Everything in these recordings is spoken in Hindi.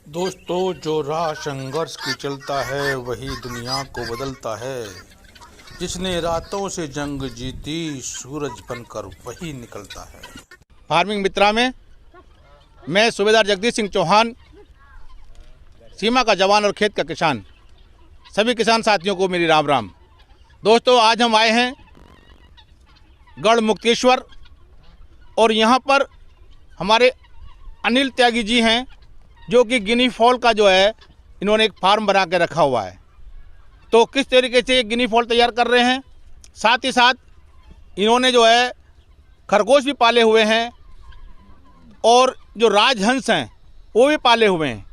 दोस्तों, जो राह संघर्ष की चलता है वही दुनिया को बदलता है। जिसने रातों से जंग जीती सूरज बनकर वही निकलता है। फार्मिंग मित्रा में मैं सूबेदार जगदीश सिंह चौहान, सीमा का जवान और खेत का किसान, सभी किसान साथियों को मेरी राम राम। दोस्तों, आज हम आए हैं गढ़ मुक्तेश्वर और यहाँ पर हमारे अनिल त्यागी जी हैं, जो कि गिनी फॉल का जो है इन्होंने एक फार्म बना के रखा हुआ है। तो किस तरीके से गिनी फॉल तैयार कर रहे हैं, साथ ही साथ इन्होंने जो है खरगोश भी पाले हुए हैं और जो राजहंस हैं वो भी पाले हुए हैं।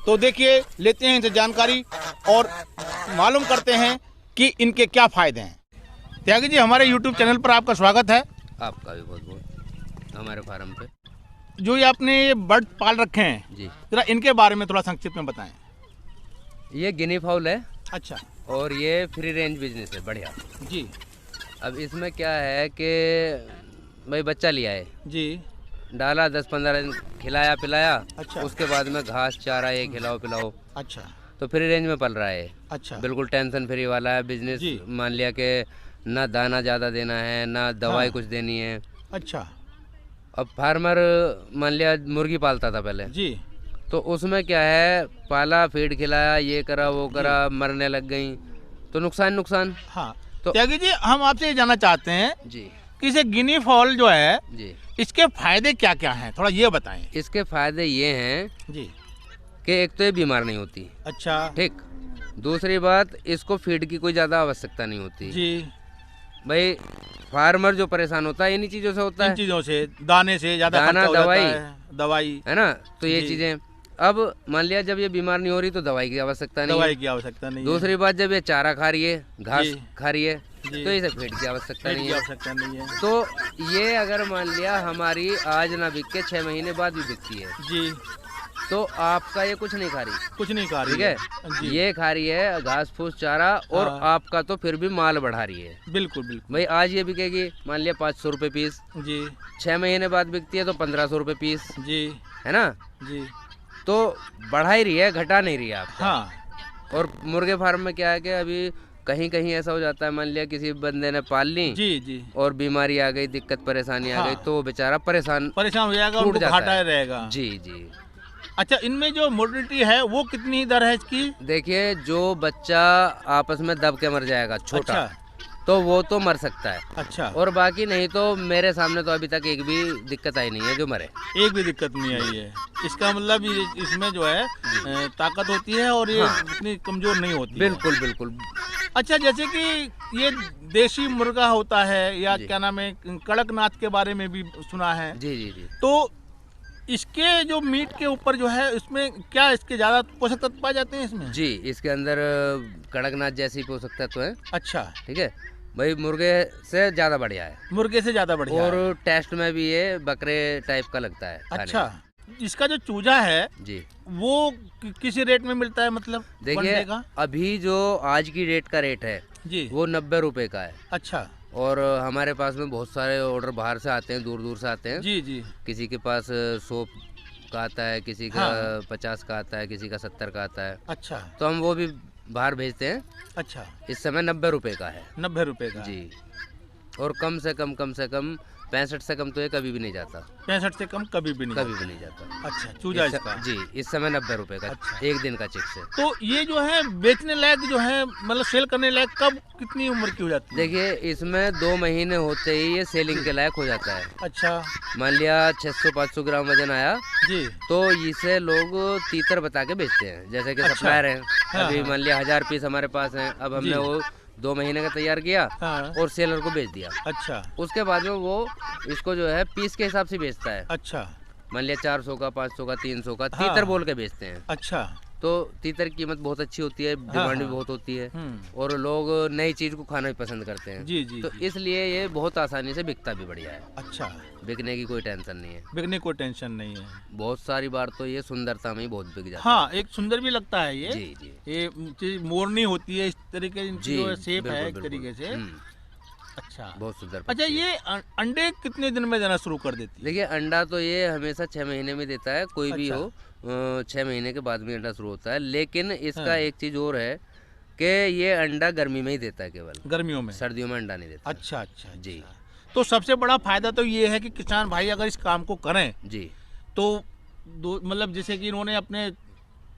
तो देखिए, लेते हैं इनसे जानकारी और मालूम करते हैं कि इनके क्या फ़ायदे हैं। त्यागी जी, हमारे यूट्यूब चैनल पर आपका स्वागत है। आपका भी बहुत बहुत हमारे फार्म पे। जो ये आपने ये बर्ड पाल रखे हैं जी, जरा इनके बारे में थोड़ा संक्षिप्त में बताएं। ये गिनी फाउल है अच्छा और ये फ्री रेंज बिजनेस है, बढ़िया जी अब इसमें क्या है कि भाई बच्चा लिया है जी। डाला 10-15 दिन खिलाया पिलाया। अच्छा। उसके बाद में घास चारा ये खिलाओ पिलाओ, अच्छा तो फ्री रेंज में पल रहा है। अच्छा बिल्कुल टेंशन फ्री वाला है बिजनेस। जी। मान लिया कि ना दाना ज़्यादा देना है ना दवाई हाँ। कुछ देनी है। अच्छा अब फार्मर मान लिया मुर्गी पालता था पहले, जी तो उसमें क्या है, पाला फीड खिलाया ये करा वो करा, मरने लग गई तो नुकसान। हाँ। तो त्यागी जी, हम आपसे ये जानना चाहते हैं जी कि इसे गिनी फॉल जो है जी, इसके फायदे क्या क्या हैं, थोड़ा ये बताएं। इसके फायदे ये हैं जी। कि एक तो ये बीमार नहीं होती, अच्छा ठीक। दूसरी बात, इसको फीड की कोई ज़्यादा आवश्यकता नहीं होती जी। भाई। फार्मर जो परेशान होता है इन्हीं चीज़ों से होता इन है, चीज़ों से, दाने से ज़्यादा दाना, खर्चा हो जाता दवाई। है, दवाई है ना। तो ये जी। चीज़ें, अब मान लिया जब ये बीमार नहीं हो रही तो दवाई की आवश्यकता नहीं दवाई है। की आवश्यकता नहीं है। दूसरी बात, जब ये चारा खा रही है, घास जी। खा रही है, जी। तो इसे फीड की आवश्यकता पेट नहीं की है। आवश्यकता नहीं है। तो ये अगर मान लिया हमारी आज ना बिक के 6 महीने बाद भी बिकती है, जी। तो आपका ये कुछ नहीं खा रही, कुछ नहीं खा रही ठीक है। जी। ये खा रही है घास फूस चारा, और हाँ। आपका तो फिर भी माल बढ़ा रही है। बिल्कुल बिल्कुल भाई आज ये बिकेगी मान लिया 500 रुपये पीस, जी 6 महीने बाद बिकती है तो 1500 रुपये पीस, जी है ना। जी। तो बढ़ा ही रही है, घटा नहीं रही है आपका। हाँ और मुर्गे फार्म में क्या है कि अभी कहीं कहीं ऐसा हो जाता है, मान लिया किसी बंदे ने पाल ली जी जी। और बीमारी आ गई, दिक्कत परेशानी आ हाँ। गई, तो वो बेचारा परेशान परेशान हो जाएगा, टूट उनको जाता घाटा है। रहेगा। जी जी। अच्छा, इनमें जो मोर्टेलिटी है वो कितनी दर है इसकी? देखिए, जो बच्चा आपस में दब के मर जाएगा छोटा, अच्छा तो वो तो मर सकता है, अच्छा। और बाकी नहीं तो मेरे सामने तो अभी तक एक भी दिक्कत आई नहीं है जो मरे। एक भी दिक्कत नहीं आई है। इसका मतलब इसमें जो है ताकत होती है और ये हाँ। इतनी कमजोर नहीं होती है। बिल्कुल बिल्कुल। अच्छा, जैसे कि ये देसी मुर्गा होता है या जी। क्या नाम है, कड़कनाथ के बारे में भी सुना है। जी जी जी। तो इसके जो मीट के ऊपर जो है इसमें क्या इसके ज़्यादा पोषक तत्व पाए जाते हैं इसमें? जी, इसके अंदर कड़कनाथ जैसी पोषक तत्व है, अच्छा। ठीक है भाई। मुर्गे से ज़्यादा बढ़िया है, मुर्गे से ज़्यादा बढ़िया और है। टेस्ट में भी ये बकरे टाइप का लगता है खाने अच्छा, में। इसका जो चूजा है जी। वो किस रेट में मिलता है, मतलब देखिए, बनने का? अभी जो आज की रेट का रेट है जी। वो 90 रुपये का है, अच्छा और हमारे पास में बहुत सारे ऑर्डर बाहर से आते हैं, दूर दूर से आते हैं। जी जी। किसी के पास 100 का आता है, किसी का हाँ। 50 का आता है, किसी का 70 का आता है, अच्छा तो हम वो भी बाहर भेजते हैं। अच्छा। इस समय 90 रुपये का है 90 रुपए का? जी। और कम से कम 65 से कम तो ये कभी भी नहीं जाता, 65 से कम कभी भी नहीं? कभी भी नहीं जाता। अच्छा, चूजा इस इसका? जी, इस समय 90 रुपये का अच्छा। एक दिन का चिक्स है। तो ये जो है बेचने लायक जो है, मतलब सेल करने लायक कब, कितनी उम्र की हो जाती है? देखिए, इसमें 2 महीने होते ही ये सेलिंग के लायक हो जाता है। अच्छा मान लिया 600-500 ग्राम वजन आया, जी। तो इसे लोग तीतर बता के बेचते हैं, जैसे कि अच्छा। सप्लायर हैं। हाँ, अभी हाँ। मान लिया 1000 पीस हमारे पास हैं, अब हमने जी। वो 2 महीने का तैयार किया हाँ। और सेलर को बेच दिया। अच्छा उसके बाद में वो इसको जो है पीस के हिसाब से बेचता है। अच्छा मान लिया 400 का, 500 का, 300 का हाँ। तीतर बोल के बेचते हैं। अच्छा। तो तीतर की कीमत बहुत अच्छी होती है, डिमांड भी हाँ। बहुत होती है, हम्म। और लोग नई चीज़ को खाना भी पसंद करते हैं। जी जी तो जी। इसलिए ये बहुत आसानी से बिकता भी बढ़िया है, अच्छा, बिकने की कोई टेंशन नहीं है। बिकने को टेंशन नहीं है। बहुत सारी बार तो ये सुंदरता में ही बहुत बिक जाता हाँ, एक सुंदर भी लगता है है। ये। जी जी ये चीज मोरनी होती है इस तरीके की, जी, जो शेप है बिल्कुल एक बिल्कुल। तरीके से। अच्छा, अच्छा बहुत सुंदर अच्छा, पक्षी है। ये अंडे कितने दिन में देना शुरू कर देती है? देखिए अंडा तो ये हमेशा 6 महीने में देता है, कोई भी अच्छा। हो 6 महीने के बाद में अंडा शुरू होता है। लेकिन इसका हाँ। एक चीज़ और है कि ये अंडा गर्मी में ही देता है केवल, गर्मियों में? सर्दियों में अंडा नहीं देता। अच्छा अच्छा जी अच्छा। तो सबसे बड़ा फायदा तो ये है कि किसान भाई अगर इस काम को करें जी तो मतलब जैसे कि इन्होंने अपने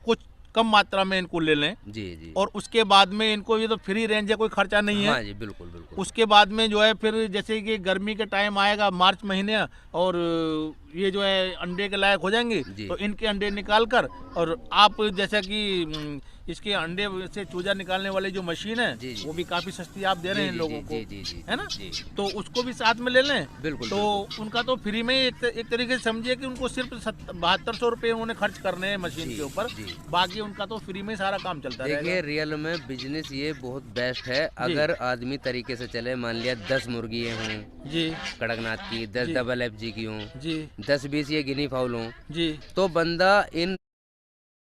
कुछ कम मात्रा में इनको ले लें जी जी। और उसके बाद में इनको, ये तो फ्री रेंज है, कोई खर्चा नहीं है। हाँ जी, बिल्कुल बिल्कुल। उसके बाद में जो है फिर जैसे कि गर्मी के टाइम आएगा मार्च महीने, और ये जो है अंडे के लायक हो जाएंगे, जी। तो इनके अंडे निकाल कर, और आप जैसा कि इसके अंडे से चूजा निकालने वाली जो मशीन है जी, जी। वो भी काफ़ी सस्ती आप दे रहे हैं जी, लोगों जी, को, जी, जी, जी, है ना? जी। तो उसको भी साथ में ले लें बिल्कुल, तो उनका तो फ्री में ही एक तरीके से समझिए कि उनको सिर्फ 7200 रुपये उन्होंने खर्च करने हैं मशीन जी, के ऊपर, जी। बाकी उनका तो फ्री में ही सारा काम चलता देखिए रहेगा। रियल में बिजनेस ये बहुत बेस्ट है, अगर आदमी तरीके से चले। मान लिया 10 मुर्गियाँ हों जी कड़कनाथ की, 10 जी। डबल FG की हों, जी 10-20 ये गिनी फाउल हों, जी। तो बंदा इन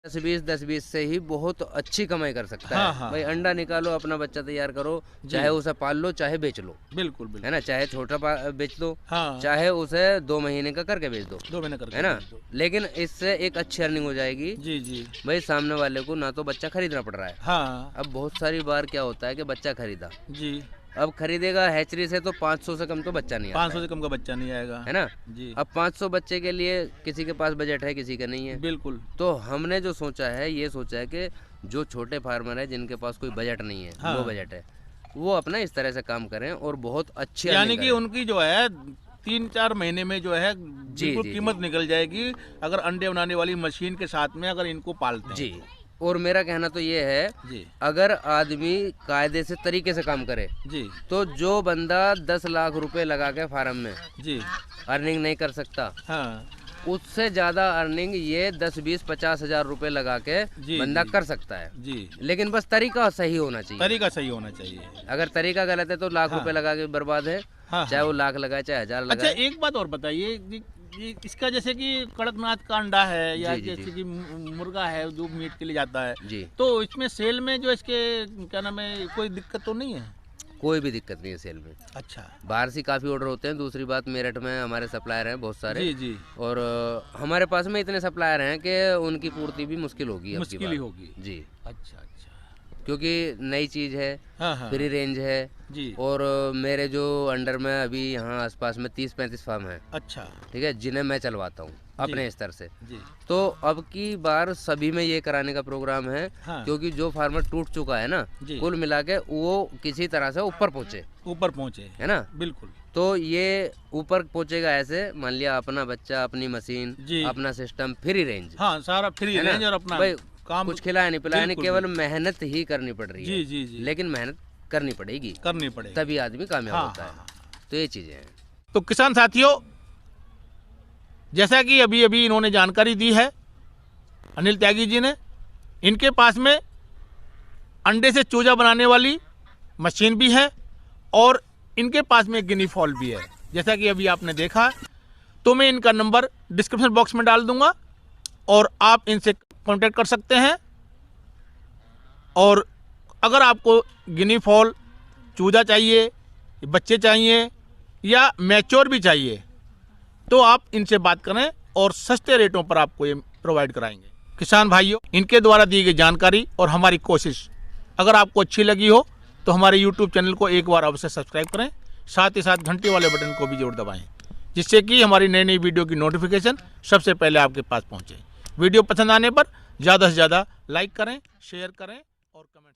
10-20 से ही बहुत अच्छी कमाई कर सकता हाँ, है। हाँ, भाई अंडा निकालो, अपना बच्चा तैयार करो, जी। चाहे उसे पाल लो चाहे बेच लो, बिल्कुल बिल्कुल। है ना? चाहे छोटा बेच दो, हाँ, चाहे उसे 2 महीने का करके बेच दो, 2 महीने करके है ना? भेज दो। लेकिन इससे एक अच्छी अर्निंग हो जाएगी। जी जी। भाई सामने वाले को ना तो बच्चा खरीदना पड़ रहा है। हाँ अब बहुत सारी बार क्या होता है कि बच्चा खरीदा, जी। अब खरीदेगा हैचरी से तो 500 से कम तो बच्चा नहीं आता 500 से कम का बच्चा नहीं आएगा, है ना? जी। अब 500 बच्चे के लिए किसी के पास बजट है, किसी का नहीं है। बिल्कुल। तो हमने जो सोचा है, ये सोचा है कि जो छोटे फार्मर है जिनके पास कोई बजट नहीं है, हाँ। लो बजट है, वो अपना इस तरह से काम करें और बहुत अच्छी यानी earning कि करें। उनकी जो है 3-4 महीने में जो है बिल्कुल जी, कीमत जी। निकल जाएगी अगर अंडे बनाने वाली मशीन के साथ में अगर इनको पालते हैं। जी। और मेरा कहना तो ये है, जी अगर आदमी कायदे से तरीके से काम करे जी तो जो बंदा 10 लाख रुपए लगा के फार्म में जी। अर्निंग नहीं कर सकता, हाँ उससे ज़्यादा अर्निंग ये 10-20-50 हज़ार रुपए लगा के जी, बंदा जी। कर सकता है। जी। लेकिन बस तरीका सही होना चाहिए। तरीका सही होना चाहिए। अगर तरीका गलत है तो लाख हाँ। रुपए लगा के बर्बाद है, हाँ चाहे वो लाख लगाए चाहे 1000 अच्छा, लगाए। एक बात और बताइए, ये इसका जैसे कि कड़कनाथ का अंडा है या जी, जी, जैसे जी। कि मुर्गा है जो मीट के लिए जाता है, जी, तो इसमें सेल में जो इसके क्या नाम है कोई दिक्कत तो नहीं है? कोई भी दिक्कत नहीं है सेल में। अच्छा। बाहर से काफ़ी ऑर्डर होते हैं। दूसरी बात, मेरठ में हमारे सप्लायर हैं बहुत सारे, जी जी। और हमारे पास में इतने सप्लायर हैं कि उनकी पूर्ति भी मुश्किल होगी अब की मुश्किल ही बार। होगी। जी, अच्छा अच्छा। क्योंकि नई चीज़ है, हाँ हाँ। फ्री रेंज है, जी। और मेरे जो अंडर में अभी यहाँ आसपास में 30-35 फार्म हैं, अच्छा। ठीक है, जिन्हें मैं चलवाता हूँ अपने स्तर से। जी। तो अब की बार सभी में ये कराने का प्रोग्राम है, हाँ। क्योंकि जो फार्मर टूट चुका है ना, जी। कुल मिला के वो किसी तरह से ऊपर पहुँचे, ऊपर पहुँचे। है ना? बिल्कुल। तो ये ऊपर पहुँचेगा ऐसे, मान लिया अपना बच्चा, अपनी मशीन, जी। अपना सिस्टम, फ्री रेंज, हाँ सारा फ्री है ना? रेंज और अपना भाई काम कुछ खिलाया नहीं पिलाया नहीं, बिल्कुल, केवल मेहनत ही करनी पड़ रही है। जी जी जी। लेकिन मेहनत करनी पड़ेगी, करनी पड़ेगी। तभी आदमी कामयाब हाँ, होता है। हाँ, तो ये चीज़ें हैं। तो किसान साथियों, जैसा कि अभी अभी इन्होंने जानकारी दी है अनिल त्यागी जी ने, इनके पास में अंडे से चूजा बनाने वाली मशीन भी है और इनके पास में गिनी फॉल भी है, जैसा कि अभी आपने देखा। तो मैं इनका नंबर डिस्क्रिप्शन बॉक्स में डाल दूंगा और आप इनसे कांटेक्ट कर सकते हैं। और अगर आपको गिनी फॉल चूजा चाहिए, बच्चे चाहिए या मैच्योर भी चाहिए, तो आप इनसे बात करें और सस्ते रेटों पर आपको ये प्रोवाइड कराएंगे। किसान भाइयों, इनके द्वारा दी गई जानकारी और हमारी कोशिश अगर आपको अच्छी लगी हो तो हमारे YouTube चैनल को एक बार अवश्य सब्सक्राइब करें, साथ ही साथ घंटी वाले बटन को भी जरूर दबाएं, जिससे कि हमारी नई नई वीडियो की नोटिफिकेशन सबसे पहले आपके पास पहुंचे। वीडियो पसंद आने पर ज़्यादा से ज़्यादा लाइक करें, शेयर करें और कमेंट